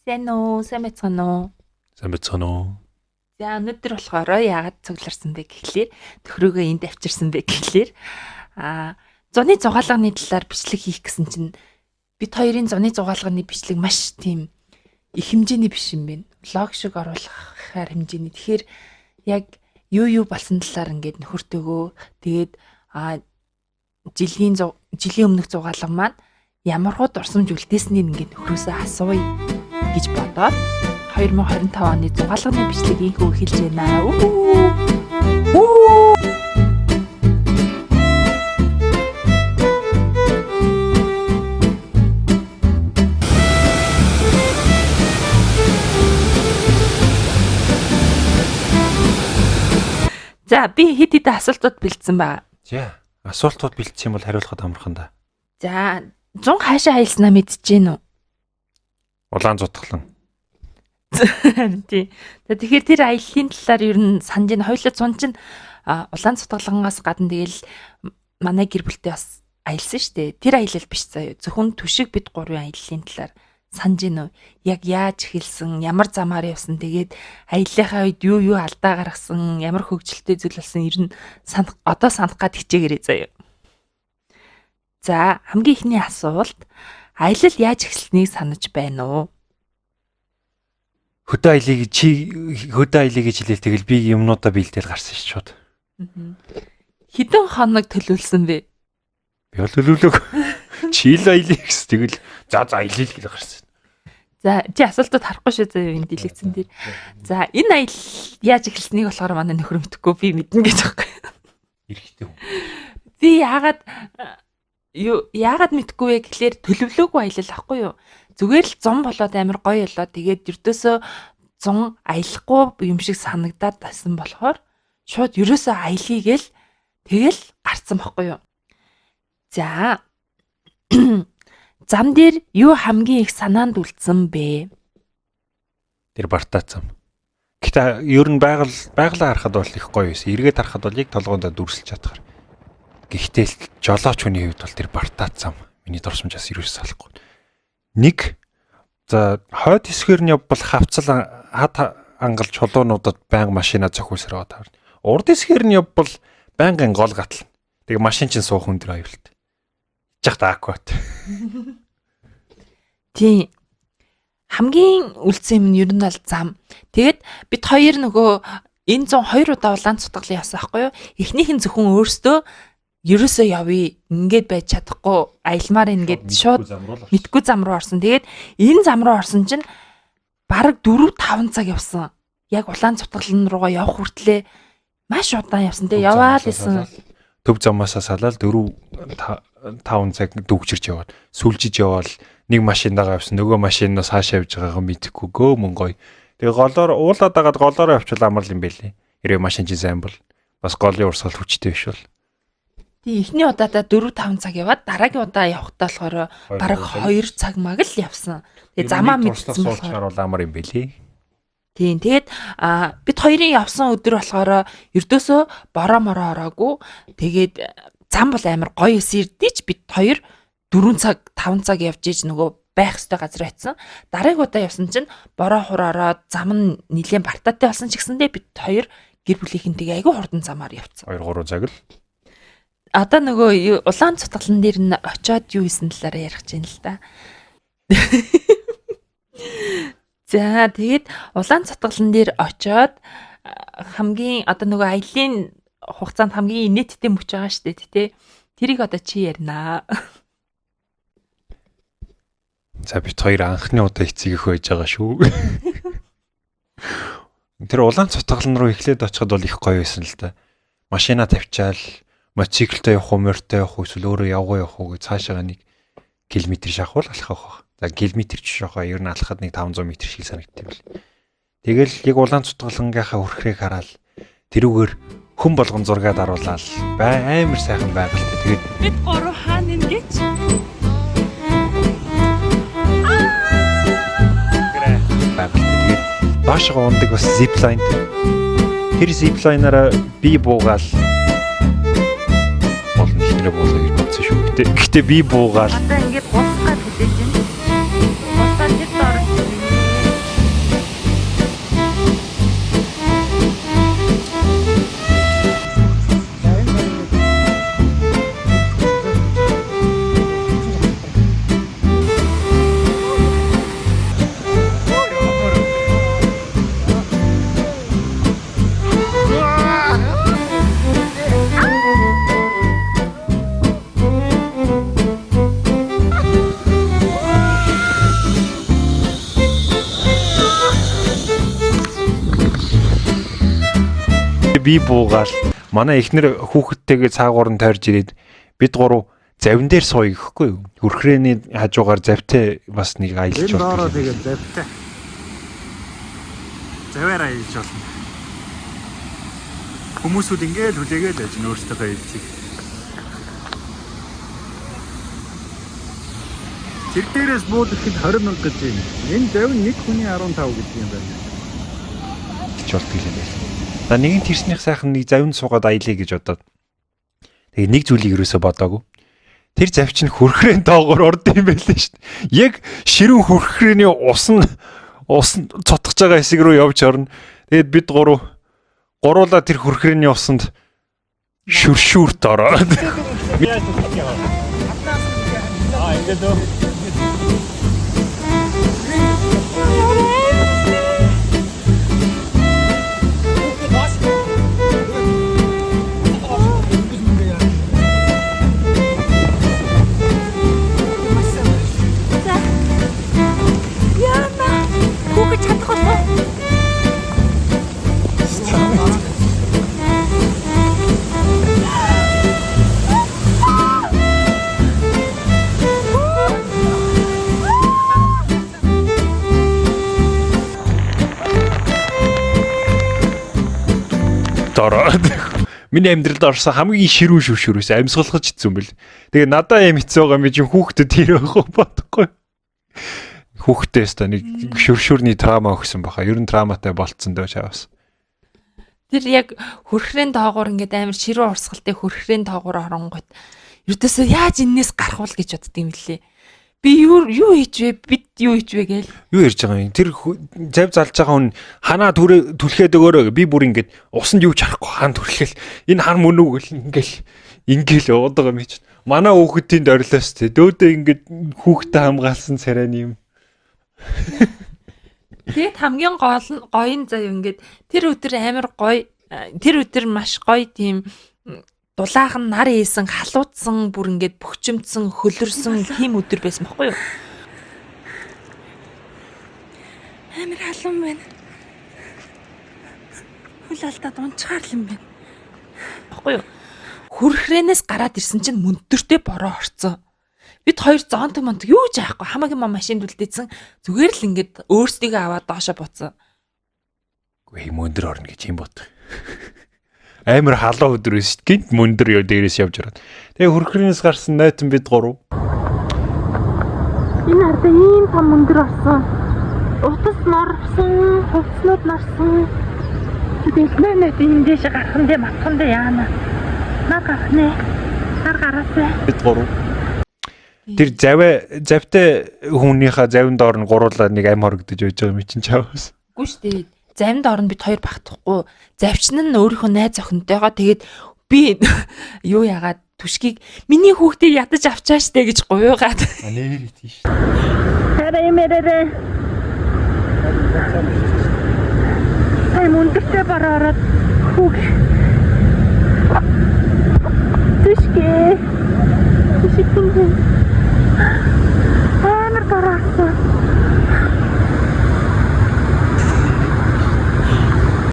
Сайн уу, сайн байцгаана уу? Сайн байцгаана уу? За өнөөдөр болохоор яагаад цугларсан бэ гэхлээр төхрөөгөө энд авчирсан бэ гэхлээр зуны зугаалганы талаар бичлэг хийх гэсэн чинь бид хоёрын зуны зугаалганы бичлэг маш тийм их хэмжээний биш юм байна. Влог шиг оруулахаар хэмжээний. Тэгэхээр яг юу болсон талаар ингээд нөхөртөөгөө тэгээд жилийн өмнөх зугаалга маань ямар хуу дурсамж үлдээснийг ингээд нөхрөөсөө асууя гэж бодоод 2025 оны зугаалганы бичлэгийг хэлж байна. За би хэд хэдэн асуултууд бэлдсэн байна. За асуултууд бэлдсэн юм бол хариулахад амархан да. За 100 хаашаа аялснаа мэдчихэж гин үү? Улаан зутгалан. Тий. Тэгэхээр тэр аяллаа талаар ер нь санаж ин хоёулаа 100 чинь улаан цутгалангаас гадна тэгэл манай гэр бүлтэй бас аялсан шүү дээ. Тэр аялал биш заяа. Зөвхөн түшиг бид гурван аяллаа талаар санаж ин үү? Яг яаж эхэлсэн, ямар замаар явсан, тэгээд аяллахаа үед юу алдаа гаргасан, ямар хөвгөлтэй зүйл болсон ер нь одоо санах гад хичээгээрэй заяа. За хамгийн ихний асуулт аялал яаж эхэлснийг санаж байна уу? Хөдөө аялыг гэж хэлээл тэгэл би юмнуудаа бэлдээл гарсан шууд. Хэдэн хоног төлөвлөсөн бэ? Би бол төлөвлөг. Чил аялыг гэсэн тэгэл за аялыг гэж гарсан. За чи асуултууд харахгүй шүү заяа энэ дэлгэцэн дээр. За энэ аялал яаж эхэлснийг болохоор манай нөхөр мэдхгүй би мэднэ гэж байгаа юм. Эрэхтэй хүн. Би яагаад мэдгүй вэ гэхлээр төлөвлөөгүй аялал ахгүй юу? Зүгээр л 100 болоод амар гоё болоо. Тэгээд ердөөсөө 100 аялахгүй юм шиг санагдаад байсан болохоор шууд ерөөсөө аялье гээл тэгэл гарцсан байхгүй юу? За зам дээр юу хамгийн их санаанд үлдсэн бэ? Тэр бартаа зам. Гэтэ ер нь байгалаа харахад бол их гоё байсан. Эргээд харахад бол яг толгоондоо дүрсэлж чадхаар. Гэхдээ жолооч хүний хувьд бол тэр бартаа зам миний дурсамжаас ерөөсөө салахгүй. Нэг за хойд хэсгээр нь явбал хавцал хад ангалж чулуунуудад байнга машина зохиосроо таарна. Урд хэсгээр нь явбал байнгын гол гатал. Тэгээ машин чинь суух өндөр аюулт. Жах таакват. Тийм. Хамгийн үлдсэн юм нь ер нь бол зам. Тэгээд бид хоёр нөгөө энэ 102 удаа улаан цутгалын явсан байхгүй юу? Эхнийх нь зөвхөн өөртөө ерөөсөө явъя. Ингээд байж чадахгүй. Аялмаар ингээд шууд мэдгүй зам руу орсон. Тэгээд энэ зам руу орсон чинь бараг 4-5 цаг явсан. Яг улаан цутгалын руугаа явах хүртлээр маш удаан явсан. Тэгээд яваал исэн. Төв замаасаа салаад 4-5 цаг дүүгчирч яваад сүлжиж яваал нэг машинтайгаа явсан. Нөгөө машинаас хаашаа явж байгаагаа мэдэхгүй гөө мөн гоё. Тэгээ голоор уулаад дагаад голоор явчихвал амар юм байлээ. Хэрвээ машин чинь сайн бол бас голын урсгал хүчтэй биш бол. Тэгээ эхний удаадаа 4-5 цаг яваад дараагийн удаа явахдаа болохоор бараг 2 цаг маг л явсан. Тэгээ замаа мэдсэн болохоор бол амар юм байлээ. Тийм. Тэгээд бид хоёрын явсан өдөр болохоор ердөөсөө бороо мороо ороогүй. Тэгээд зам бол амар гоё эсэрдэж бид хоёр 4 цаг 5 цаг явж иж нөгөө байх ёстой газар очисон. Дараагийн удаа явсан чинь бороо хур ороод зам нь нэлээд бартаатай болсон ч гэсэндээ бид хоёр гэр бүлийнхэнтэйгээ айгүй хурдан замаар явцсан. 2-3 цаг л. Одоо нөгөө улаан цутгалан дээр нь очиод юу хийсэн талаараа ярих гэж байна л да. За тэгээд улаан цутгалан дээр очиод хамгийн одоо нөгөө аялын хугацаанд хамгийн инээдтэй мөч байгаа шүү дээ тий. Тэрийг одоо чи ярина. За бид хоёр анхны удаа эцэг их байж байгаа шүү. Тэр улаан цутгалан руу эхлээд очиход бол их гоё байсан л да. Машина тавьчаал мотоциклтай явах уу, морьтой явах уу, эсвэл өөрөө явах уу гэж цаашаа нэг километр шахуул алхах байх. За километр ч шахаа ер нь алхахад нэг 500 м шиг санагдтiin бэл. Тэгэл яг улаан цутгалангийнхаа хүрхрээг хараад тэрүүгээр хүн болгон зургаад аруулаад амар сайхан байгальтай. Тэгээд бид гурав хаана ингэж тэгээд доошоо ундаг бас zipline. Тэр zipline-аараа би буугаал болно шинэ буулаа гэж бодсон шүү. Гэхдээ би буугаал одоо ингэж бусгаад хэлээд байна. Бусаад тэр дор би буугаал манай эхнэр хүүхэдтэйгээ цаагуур нь тойрж ирээд бид гурав завин дээр сууя гэхгүй юу? Хүрхрээний хажуугаар завтай бас нэг аялж Энэ доороо болдог. тэгээд завтай. Заваар аялж болно. Хүмүүсүүд ингээл хүлээгээл байж өөрсдөө аялчих. Тэр дээрээс буудахад 20 мянга гэж юм. Энэ завин нэг хүний 15 гэдэг юм байна. Хэлж болдог юм байна. За нэгэн тэрснийх сайхан нэг завинд суугаад аялье гэж бодоод. Тэгээ нэг зүйлийг юусоо бодоагүй. Тэр завчин хүрхрээн доогоор орд юм байлээ шүү дээ. Яг ширүүн хүрхрээний ус цотгож байгаа хэсэг рүү явж орно. Тэгээд бид гуруула тэр хүрхрээний усанд шүршүүрт ороод. Хүүхэд чадах болов. Дороод. Миний амьдралд орсон хамгийн ширүүн шүршүүрээс амьсгалгаж идсэн юм бэл. Тэгээ надаа юм хэцүү байгаа юм чинь хүүхдэд тэр байхгүй бодохгүй. Хүүхдээс та нэг шүршүүрний трама өгсөн баха. Ер нь траматай болцсон дөө чавс. Тэр яг хөрхрийн доогуур ингээд амар ширүү урсгалтай хөрхрийн доогуур оронгууд ердөөсөө яаж энээс гарах вэ гэж бодд юм лээ. Би юу хийж вэ? Бид юу хийж вэ гээл. Юу ярьж байгаа юм? Тэр зав залж байгаа хүн ханаа түлхээд өгөөрэй. Би бүр ингээд усанд юу ч харахгүй хаан түлхэл. Энэ хан мөн үү гэл ингээл яваад байгаа юм чи. Манай хүүхдийн дорилоос тэ дөөдөө ингээд хүүхдэд хамгаалсан царайны юм. Тэгээд хамгийн гоё зав ингээд тэр өдөр амар гоё тэр өдөр маш гоё тийм дулаахан нар ийсэн халуутсан бүр ингээд бөхчөмдсөн хөлөрсөн тийм өдөр байсан баггүй юу? Амар халуун байна. Хөл алдаад унчгаар юм байна. Баггүй юу? Хүрхрээнээс гараад ирсэн чинь мөнтөртэй бороо орцсон. Бид хоёр зонтог монтог юу ч яахгүй хамаагийн машинд үлдээсэн зүгээр л ингээд өөрсдийгөө аваад доошо буцсан. Гүй мөндөр орно гэж юм бодох. Амар халуун өдөр биш гинт мөндөр ёо дээрээс явж ороод. Тэгээ хүрхрэнээс гарсан нойтон бид гурав. Энэ ардаа ийм том мөндөр орсон. Утас норсон, хувцснууд норсон. Тэгээд нөт эндээш гарах нь матхан дэ яана. Нар гарах нэ. Нар гараасаа. Бид гурав. Тэр завтай хүнийхээ завинд орно гуруулаа нэг ам хорогдож байж байгаа юм чинь чавс. Үгүй шүү дээ. Завинд орно бид хоёр багтахгүй. Завчин нь өөрийнхөө найз охинтойгоо тэгээд би юу яагаад түшгийг миний хүүхдийг ядаж авчаа штэ гэж гуйгаад. Нэр тийш. Хараа юмэрээ. Ай мөндөртэй бороод хүүг. Түшгийг амар гараасан.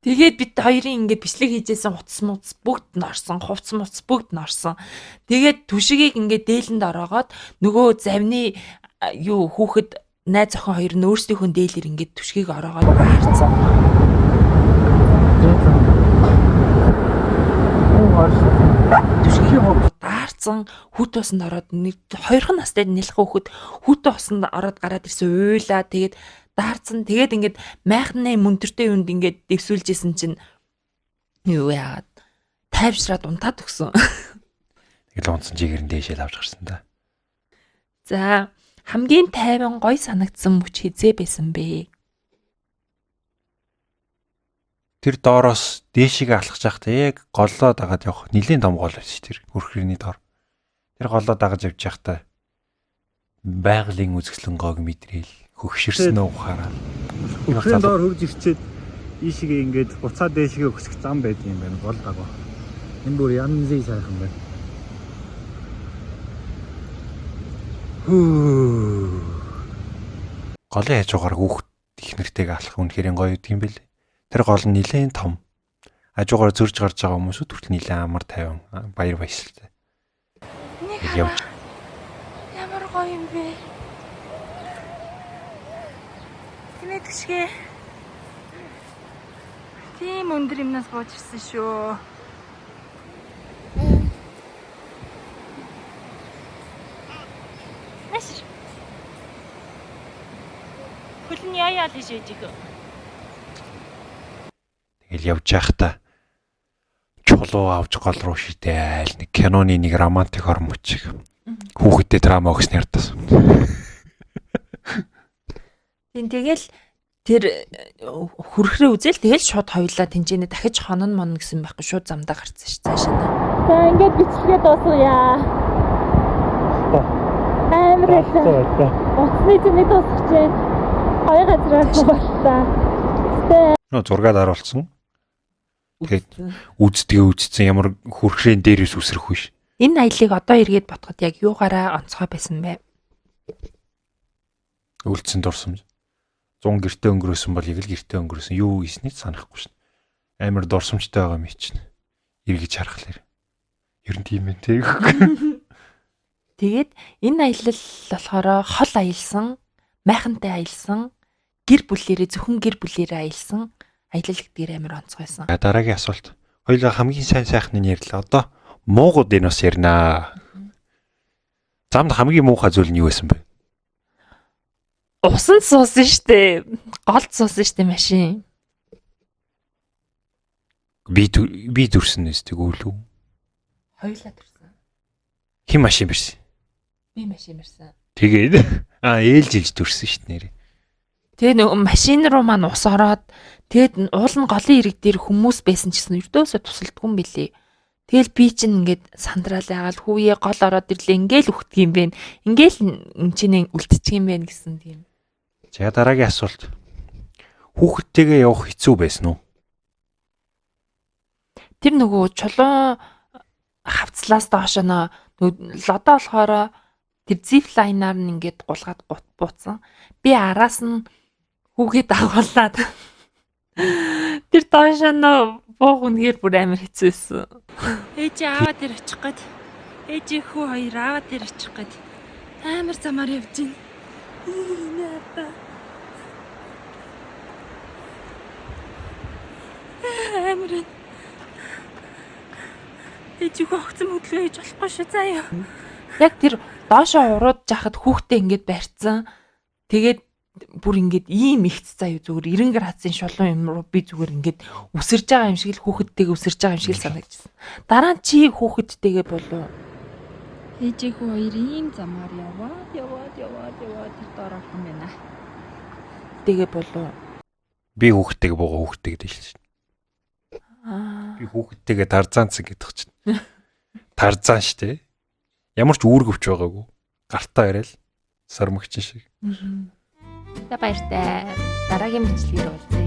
Тэгээд бид хоёрын ингээд бичлэг хийжсэн утас муц бүгд норсон, хувц муц бүгд норсон. Тэгээд түшгийг ингээд дээлэнд ороогоод нөгөө завны юу хүүхэд найз охин хоёр нь өөрсдийнхөө дээлэр ингээд түшгийг ороогоод баарцсан. Түшгийн даарцсан хүүт усанд ороод нэг хоёрхан настай нэлэх хүүхэд хүүт усанд ороод гараад ирсэн уйлаа тэгээд даарцсан тэгээд ингээд майхны мөндөртэй юунд ингээд дэвсүүлжсэн чинь юу яагаад тайвшраад унтаад өгсөн. Тэгэл унтсан чигээр нь дээшээ авч гарсан да. За хамгийн тайван гой санагдсан мөч хизээ байсан бэ? Тэр доороос дээшигээ алхаж байхдаа яг голлоо дагаад явах нэлийн том гол байсан тэр хүрхрээний доор. Тэр голлоо дагаж явж байхдаа байгалийн үзэсгэлэн гоог мэдрээл хөгшөрсөн ухаараа. Хүрхрийн доор хурж ирчээд ийшгээ ингээд буцаа дээшгээ өсөх зам байдаг юм байна гол дагав. Энэ бүр янзын сайхан байна. Голын хажуугаар хүүхд их нэртэйг алах үнэхээр гоё юм бэл. Тэр гол нь нэлээд том. Хажуугаар зөрж гарч байгаа хүмүүсүүд хүртэл нилээ амар тайван баяр баясгалтай. Явж. Ямар гоё юм бэ? Тэмээд гიშгэ. Тийм өндөр юмнаас бууж ирсэн шүү. Маш. Хөлн яа л шийдэх. Тэгэл явж байхдаа чулуу авч гол руу шидээл нэг киноны нэг романтик хормоч шиг хүүхэдтэй драма өгснө ярдсан. Тэгэл тэр хүрхрээ үзэл тэгэл шууд хоёулаа тэнцэнэ дахиж хонон мон гэсэн байхгүй шууд замдаа гарцсан ш цаашаа. За ингээд бичлэгээ дуусгая. Амар хэлээ. Уцны зэний дуусчихжээ. Хоёр газраар боллоо. Нөө зургаад харуулсан. Тэгээд үздсэн ямар хүрхрээн дээрээс үсрэх биш. Энэ аялыг одоо эргээд бодоход яг юугаараа онцгой байсан бэ? Үлдсэн дурсамж. 100 гэртээ өнгөрөөсөн бол яг л гэртээ өнгөрөөсөн. Юу хийснийг санахгүй шин. Амар дурсамжтай байгаа юм чинь. Эргэж харахлаар. Ер нь тийм ээ тэг. Тэгээд энэ аялал болохоор хол аялсан, майхантай аялсан, гэр бүлээрээ зөвхөн гэр бүлээрээ аялсан аялал гэдгээр амар онцгойсон. Дараагийн асуулт. Хоёулаа хамгийн сайн сайхныг ярьлаа. Одоо муугууд энэ бас ярина. Замд хамгийн муухай зүйл нь юу байсан бэ? Усан суусан штэ. Голд суусан штэ машин. Би дүрсэн нэстэг үлээ. Хоёулаа төрсөн. Хин машин бирсэн. Би машин мэрсэн. Тэгээд ээлжилж дүрсэн штэ нэрээ. Тэгээ нэг машин руу маань ус ороод тэгээд уул нь голын ирэг дээр хүмүүс байсан ч гэсэн өрдөөсөө тусалдгүй юм билий. Тэгэл би чинь ингээд сандраал яагаад хүүе гол ороод ирлээ ингээл үхдэг юм бэ. Ингээл эмчнээ үлдчих юм бэ гэсэн тийм. За дараагийн асуулт. Хүүхдтэйгээ явах хэцүү байсан уу? Тэр нөгөө чулуун хавцлаас доошоо нөгөө лодоо болохоор тэр зип лайнаар нь ингээд гулгаад бууцсан. Би араас нь хүүгээ дагуулад тэр доошоо буух үнээр бүр амар хэцүүсэн. Ээж аваад тэр очих гээд ээж хүү хоёр аваад тэр очих гээд амар замаар явж гин. Амар ээж хүү огцом хөдлөө хийж болохгүй шүү заяа. Яг тэр доошоо урууд жахад хүүхдээ ингээд барьцсан. Тэгээд бүр ингээд ийм ихц заяа зүгээр 90 градусын шулуун юм руу би зүгээр ингээд үсэрж байгаа юм шиг л хүүхэдтэйгээ үсэрж байгаа юм шиг л санагдчихсан. Дараа нь чи хүүхэдтэйгээ болов. Ээжээ хүү хоёр ийм замаар яваад тэр доорох юм байна. Тэгээ болов. Би хүүхдтэйгээ буугаа хүүхдтэй гэдэг шээ. Би хүүхдтэйгээ тарзаанцсан гэдэг чинь. Тарзаан штэ. Ямар ч үүргэвч байгаагүй. Гартаа яриад сармагчин шиг. За баяртай. Дараагийн бичлэгээр уулзъя.